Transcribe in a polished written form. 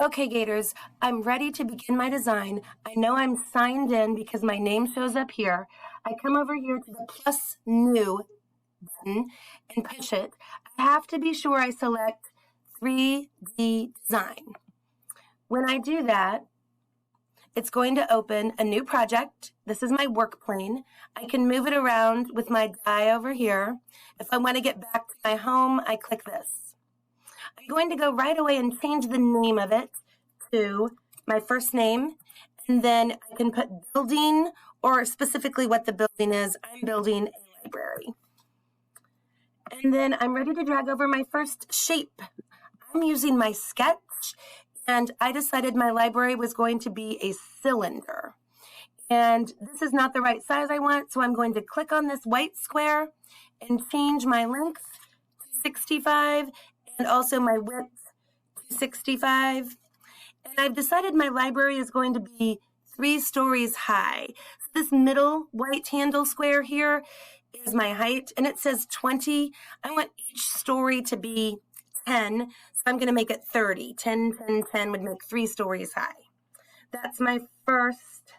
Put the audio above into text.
Okay, Gators, I'm ready to begin my design. I know I'm signed in because my name shows up here. I come over here to the plus new button and push it. I have to be sure I select 3D design. When I do that, it's going to open a new project. This is my work plane. I can move it around with my die over here. If I want to get back to my home, I click this. I'm going to go right away and change the name of it to my first name, and then I can put building or specifically what the building is. I'm building a library. And then I'm ready to drag over my first shape. I'm using my sketch, and I decided my library was going to be a cylinder. And this is not the right size I want, so I'm going to click on this white square and change my length to 65 and also my width to 65. And I've decided my library is going to be 3 stories high. So this middle white handle square here is my height, and it says 20. I want each story to be 10, so I'm going to make it 30. 10, 10, 10 would make 3 stories high. That's my first